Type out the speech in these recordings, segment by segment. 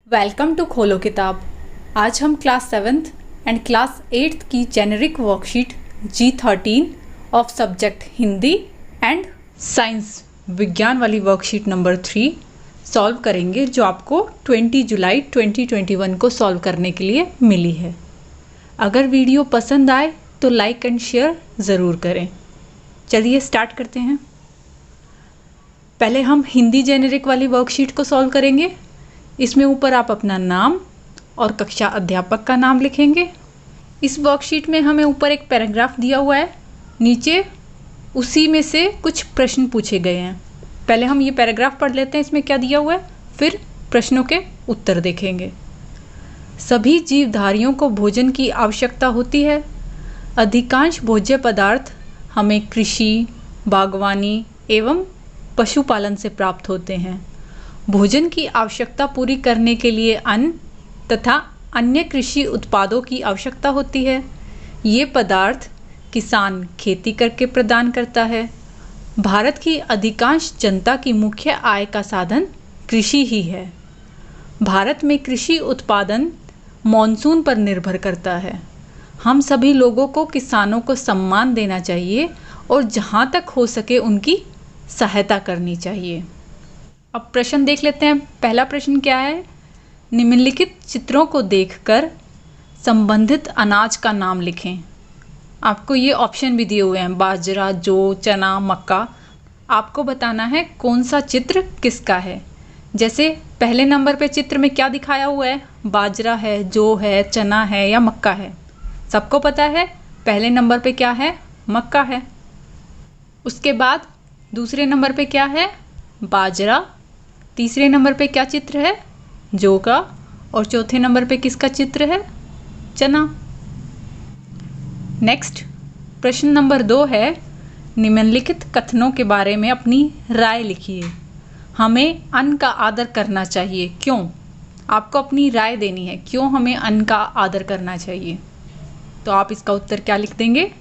Welcome to खोलो किताब। आज हम class 7th and class 8th की generic worksheet G13 of subject Hindi and science विज्ञान वाली वर्कशीट नंबर 3 सॉल्व करेंगे, जो आपको 20 जुलाई 2021 को सॉल्व करने के लिए मिली है। अगर वीडियो पसंद आए तो लाइक एंड शेयर ज़रूर करें। चलिए स्टार्ट करते हैं। पहले हम हिंदी जेनेरिक वाली वर्कशीट को सॉल्व करेंगे। इसमें ऊपर आप अपना नाम और कक्षा अध्यापक का नाम लिखेंगे। इस वर्कशीट में हमें ऊपर एक पैराग्राफ दिया हुआ है, नीचे उसी में से कुछ प्रश्न पूछे गए हैं। पहले हम ये पैराग्राफ पढ़ लेते हैं, इसमें क्या दिया हुआ है, फिर प्रश्नों के उत्तर देखेंगे। सभी जीवधारियों को भोजन की आवश्यकता होती है। अधिकांश भोज्य पदार्थ हमें कृषि, बागवानी एवं पशुपालन से प्राप्त होते हैं। भोजन की आवश्यकता पूरी करने के लिए अन्न तथा अन्य कृषि उत्पादों की आवश्यकता होती है। ये पदार्थ किसान खेती करके प्रदान करता है। भारत की अधिकांश जनता की मुख्य आय का साधन कृषि ही है। भारत में कृषि उत्पादन मॉनसून पर निर्भर करता है। हम सभी लोगों को किसानों को सम्मान देना चाहिए और जहाँ तक हो सके उनकी सहायता करनी चाहिए। अब प्रश्न देख लेते हैं। पहला प्रश्न क्या है, निम्नलिखित चित्रों को देखकर संबंधित अनाज का नाम लिखें। आपको ये ऑप्शन भी दिए हुए हैं, बाजरा, जौ, चना, मक्का। आपको बताना है कौन सा चित्र किसका है। जैसे पहले नंबर पे चित्र में क्या दिखाया हुआ है, बाजरा है, जौ है, चना है या मक्का है। सबको पता है पहले नंबर पे क्या है, मक्का है। उसके बाद दूसरे नंबर पे क्या है, बाजरा। तीसरे नंबर पे क्या चित्र है, जौ का। और चौथे नंबर पे किसका चित्र है, चना। नेक्स्ट प्रश्न नंबर 2 है, निम्नलिखित कथनों के बारे में अपनी राय लिखिए। हमें अन्न का आदर करना चाहिए, क्यों। आपको अपनी राय देनी है, क्यों हमें अन्न का आदर करना चाहिए। तो आप इसका उत्तर क्या लिख देंगे,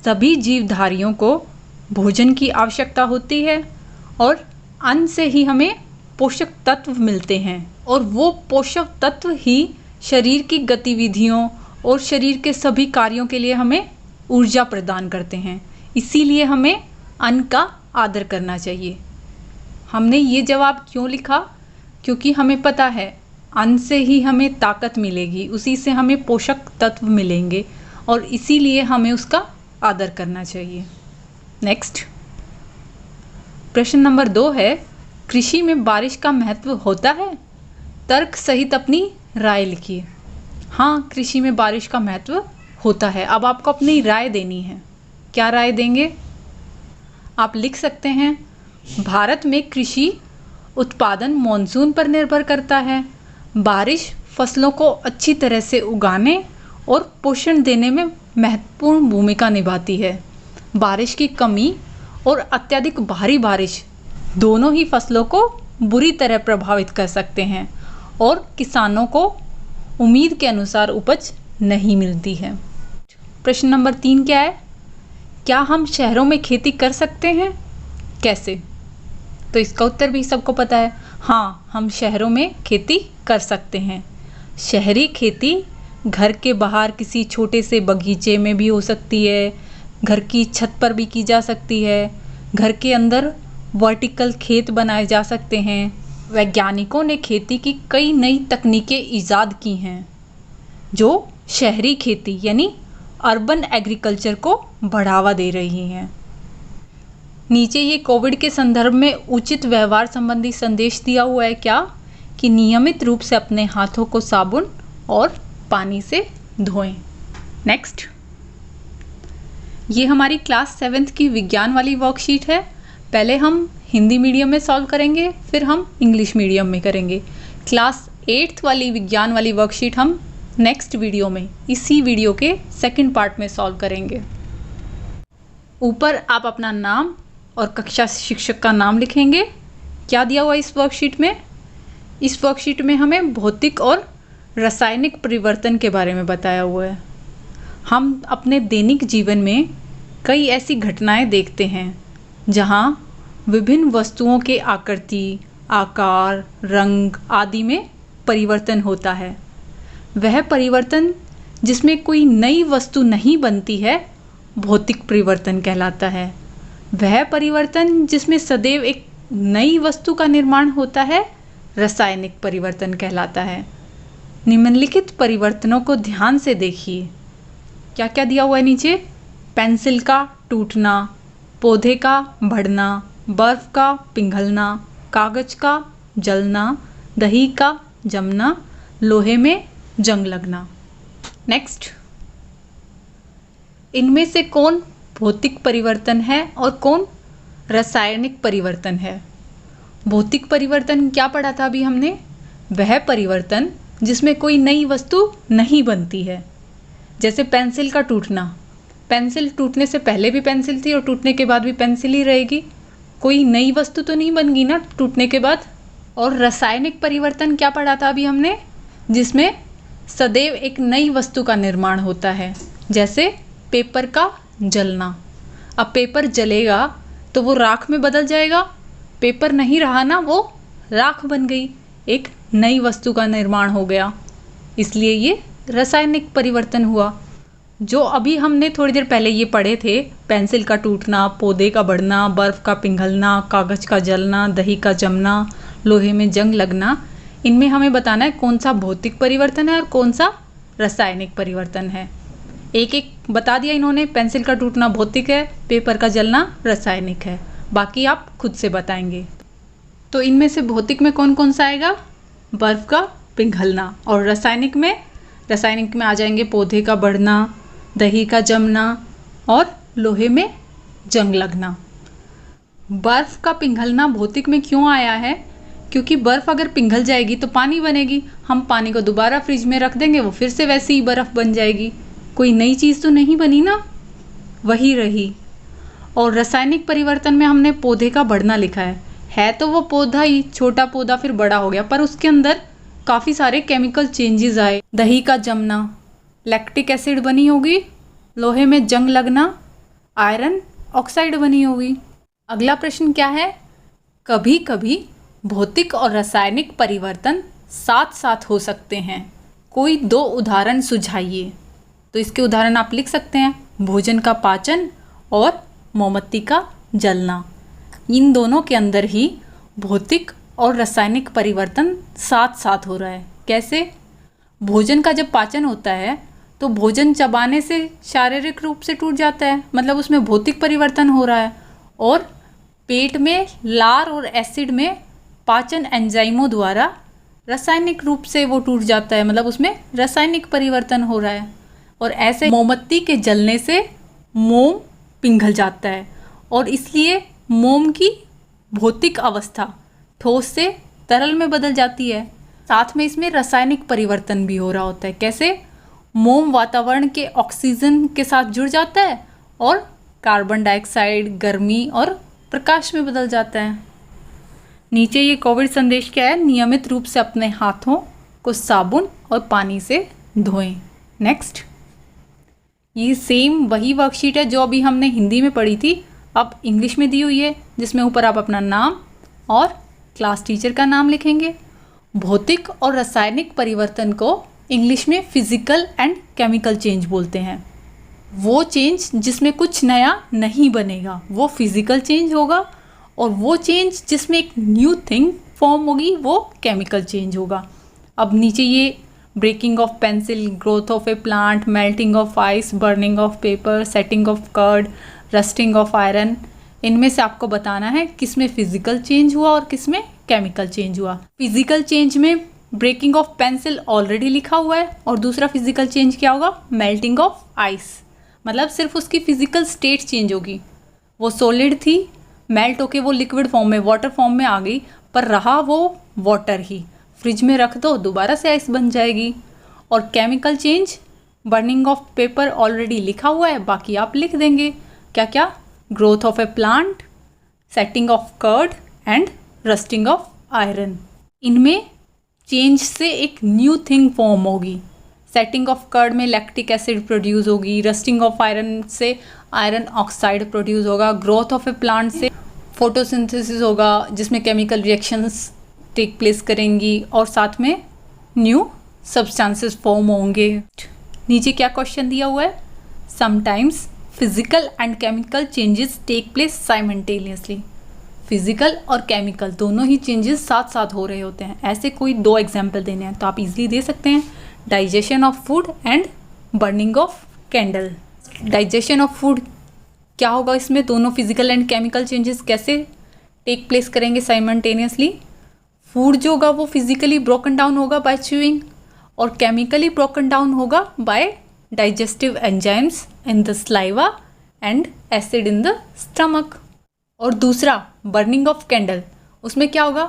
सभी जीवधारियों को भोजन की आवश्यकता होती है और अन्न से ही हमें पोषक तत्व मिलते हैं और वो पोषक तत्व ही शरीर की गतिविधियों और शरीर के सभी कार्यों के लिए हमें ऊर्जा प्रदान करते हैं। इसीलिए हमें अन्न का आदर करना चाहिए। हमने ये जवाब क्यों लिखा, क्योंकि हमें पता है अन्न से ही हमें ताकत मिलेगी, उसी से हमें पोषक तत्व मिलेंगे और इसीलिए हमें उसका आदर करना चाहिए। नेक्स्ट प्रश्न नंबर 2 है, कृषि में बारिश का महत्व होता है। तर्क सहित अपनी राय लिखिए। हाँ, कृषि में बारिश का महत्व होता है। अब आपको अपनी राय देनी है। क्या राय देंगे, आप लिख सकते हैं, भारत में कृषि उत्पादन मॉनसून पर निर्भर करता है। बारिश फसलों को अच्छी तरह से उगाने और पोषण देने में महत्वपूर्ण भूमिका निभाती है। बारिश की कमी और अत्यधिक भारी बारिश दोनों ही फसलों को बुरी तरह प्रभावित कर सकते हैं और किसानों को उम्मीद के अनुसार उपज नहीं मिलती है। प्रश्न नंबर 3 क्या है, क्या हम शहरों में खेती कर सकते हैं, कैसे। तो इसका उत्तर भी सबको पता है, हाँ, हम शहरों में खेती कर सकते हैं। शहरी खेती घर के बाहर किसी छोटे से बगीचे में भी हो सकती है, घर की छत पर भी की जा सकती है, घर के अंदर वर्टिकल खेत बनाए जा सकते हैं। वैज्ञानिकों ने खेती की कई नई तकनीकें ईजाद की हैं, जो शहरी खेती यानी अर्बन एग्रीकल्चर को बढ़ावा दे रही हैं। नीचे ये कोविड के संदर्भ में उचित व्यवहार संबंधी संदेश दिया हुआ है, क्या, कि नियमित रूप से अपने हाथों को साबुन और पानी से धोएं। नेक्स्ट, ये हमारी क्लास 7th की विज्ञान वाली वर्कशीट है। पहले हम हिंदी मीडियम में सॉल्व करेंगे, फिर हम इंग्लिश मीडियम में करेंगे। क्लास 8th वाली विज्ञान वाली वर्कशीट हम नेक्स्ट वीडियो में, इसी वीडियो के सेकंड पार्ट में सॉल्व करेंगे। ऊपर आप अपना नाम और कक्षा शिक्षक का नाम लिखेंगे। क्या दिया हुआ इस वर्कशीट में, इस वर्कशीट में हमें भौतिक और रासायनिक परिवर्तन के बारे में बताया हुआ है। हम अपने दैनिक जीवन में कई ऐसी घटनाएं देखते हैं जहां विभिन्न वस्तुओं के आकृति, आकार, रंग आदि में परिवर्तन होता है। वह परिवर्तन जिसमें कोई नई वस्तु नहीं बनती है भौतिक परिवर्तन कहलाता है। वह परिवर्तन जिसमें सदैव एक नई वस्तु का निर्माण होता है रासायनिक परिवर्तन कहलाता है। निम्नलिखित परिवर्तनों को ध्यान से देखिए। क्या क्या दिया हुआ है नीचे? पेंसिल का टूटना, पौधे का बढ़ना, बर्फ का पिघलना, कागज का जलना, दही का जमना, लोहे में जंग लगना। नेक्स्ट, इनमें से कौन भौतिक परिवर्तन है और कौन रासायनिक परिवर्तन है? भौतिक परिवर्तन क्या पढ़ा था अभी हमने? वह परिवर्तन जिसमें कोई नई वस्तु नहीं बनती है। जैसे पेंसिल का टूटना, पेंसिल टूटने से पहले भी पेंसिल थी और टूटने के बाद भी पेंसिल ही रहेगी, कोई नई वस्तु तो नहीं बन गई ना टूटने के बाद। और रासायनिक परिवर्तन क्या पढ़ा था अभी हमने? जिसमें सदैव एक नई वस्तु का निर्माण होता है। जैसे पेपर का जलना, अब पेपर जलेगा तो वो राख में बदल जाएगा, पेपर नहीं रहा ना, वो राख बन गई, एक नई वस्तु का निर्माण हो गया, इसलिए ये रासायनिक परिवर्तन हुआ। जो अभी हमने थोड़ी देर पहले ये पढ़े थे, पेंसिल का टूटना, पौधे का बढ़ना, बर्फ का पिघलना, कागज का जलना, दही का जमना, लोहे में जंग लगना, इनमें हमें बताना है कौन सा भौतिक परिवर्तन है और कौन सा रासायनिक परिवर्तन है। एक एक बता दिया इन्होंने, पेंसिल का टूटना भौतिक है, पेपर का जलना रासायनिक है, बाकी आप खुद से बताएंगे। तो इनमें से भौतिक में कौन कौन सा आएगा? बर्फ का पिघलना। और रासायनिक में आ जाएंगे पौधे का बढ़ना, दही का जमना और लोहे में जंग लगना। बर्फ का पिघलना भौतिक में क्यों आया है? क्योंकि बर्फ अगर पिघल जाएगी तो पानी बनेगी, हम पानी को दोबारा फ्रिज में रख देंगे, वो फिर से वैसी ही बर्फ बन जाएगी, कोई नई चीज़ तो नहीं बनी ना, वही रही। और रासायनिक परिवर्तन में हमने पौधे का बढ़ना लिखा है तो वो पौधा ही, छोटा पौधा फिर बड़ा हो गया, पर उसके अंदर काफ़ी सारे केमिकल चेंजेस आए। दही का जमना, लैक्टिक एसिड बनी होगी, लोहे में जंग लगना, आयरन ऑक्साइड बनी होगी। अगला प्रश्न क्या है? कभी कभी भौतिक और रासायनिक परिवर्तन साथ साथ हो सकते हैं, कोई 2 उदाहरण सुझाइए। तो इसके उदाहरण आप लिख सकते हैं, भोजन का पाचन और मोमबत्ती का जलना। इन दोनों के अंदर ही भौतिक और रासायनिक परिवर्तन साथ साथ हो रहा है। कैसे? भोजन का जब पाचन होता है तो भोजन चबाने से शारीरिक रूप से टूट जाता है, मतलब उसमें भौतिक परिवर्तन हो रहा है। और पेट में लार और एसिड में पाचन एंजाइमों द्वारा रासायनिक रूप से वो टूट जाता है, मतलब उसमें रासायनिक परिवर्तन हो रहा है। और ऐसे मोमबत्ती के जलने से मोम पिघल जाता है और इसलिए मोम की भौतिक अवस्था ठोस से तरल में बदल जाती है। साथ में इसमें रासायनिक परिवर्तन भी हो रहा होता है। कैसे? मोम वातावरण के ऑक्सीजन के साथ जुड़ जाता है और कार्बन डाइऑक्साइड, गर्मी और प्रकाश में बदल जाता है। नीचे ये कोविड संदेश क्या है? नियमित रूप से अपने हाथों को साबुन और पानी से धोएं। नेक्स्ट, ये सेम वही वर्कशीट है जो अभी हमने हिंदी में पढ़ी थी, अब इंग्लिश में दी हुई है, जिसमें ऊपर आप अपना नाम और क्लास टीचर का नाम लिखेंगे। भौतिक और रासायनिक परिवर्तन को इंग्लिश में फिजिकल एंड केमिकल चेंज बोलते हैं। वो चेंज जिसमें कुछ नया नहीं बनेगा वो फिजिकल चेंज होगा, और वो चेंज जिसमें एक न्यू थिंग फॉर्म होगी वो केमिकल चेंज होगा। अब नीचे ये breaking of pencil, growth of a plant, melting of ice, burning of paper, setting of curd, rusting of iron, इनमें से आपको बताना है किसमें फिजिकल चेंज हुआ और किसमें केमिकल चेंज हुआ। फिजिकल चेंज में ब्रेकिंग ऑफ पेंसिल ऑलरेडी लिखा हुआ है, और दूसरा फिजिकल चेंज क्या होगा? मेल्टिंग ऑफ आइस, मतलब सिर्फ उसकी फिजिकल स्टेट चेंज होगी। वो सॉलिड थी, मेल्ट होके वो लिक्विड फॉर्म में, वाटर फॉर्म में आ गई, पर रहा वो वाटर ही। फ्रिज में रख दो, दोबारा से आइस बन जाएगी। और chemical change, burning of paper already लिखा हुआ है, बाकी आप लिख देंगे क्या क्या? Growth of a plant, setting of curd and rusting of iron. इनमें चेंज से एक न्यू थिंग फॉर्म होगी। सेटिंग ऑफ कर्ड में लैक्टिक एसिड प्रोड्यूस होगी, रस्टिंग ऑफ आयरन से आयरन ऑक्साइड प्रोड्यूस होगा, ग्रोथ ऑफ ए प्लांट से photosynthesis होगा जिसमें केमिकल रिएक्शंस टेक प्लेस करेंगी, और साथ में न्यू सब्सटेंसेस फॉर्म होंगे। नीचे क्या क्वेश्चन दिया हुआ है, sometimes physical and chemical changes take place simultaneously. Physical और केमिकल दोनों ही चेंजेस साथ साथ हो रहे होते हैं। ऐसे कोई 2 एग्जाम्पल देने हैं तो आप इजीली दे सकते हैं, digestion of food and burning of candle. Digestion of food क्या होगा, इसमें दोनों फिजिकल एंड केमिकल चेंजेस कैसे टेक प्लेस करेंगे साइमल्टेनियसली। फूड जो होगा वो फिजिकली ब्रोकन डाउन होगा बाय च्यूइंग और केमिकली ब्रोकन डाउन होगा by digestive enzymes in the saliva and acid in the stomach. और दूसरा बर्निंग ऑफ कैंडल, उसमें क्या होगा,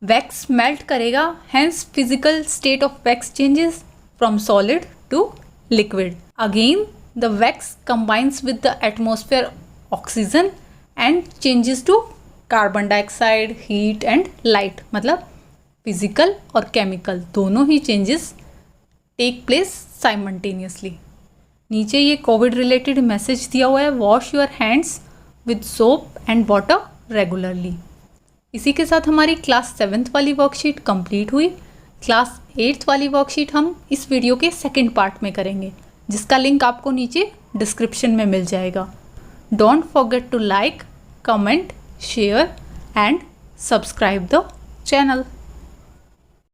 वैक्स मेल्ट करेगा, hence physical state of wax changes from solid to liquid. Again the wax combines with the atmosphere oxygen and changes to carbon dioxide, heat and light. मतलब physical और chemical दोनों ही changes take place simultaneously. नीचे ये covid related message दिया हुआ है, wash your hands with soap and water regularly. इसी के साथ हमारी क्लास 7th वाली वर्कशीट कंप्लीट हुई। क्लास 8th वाली वर्कशीट हम इस वीडियो के सेकंड पार्ट में करेंगे, जिसका लिंक आपको नीचे डिस्क्रिप्शन में मिल जाएगा। Don't forget to like, comment, share and subscribe the channel.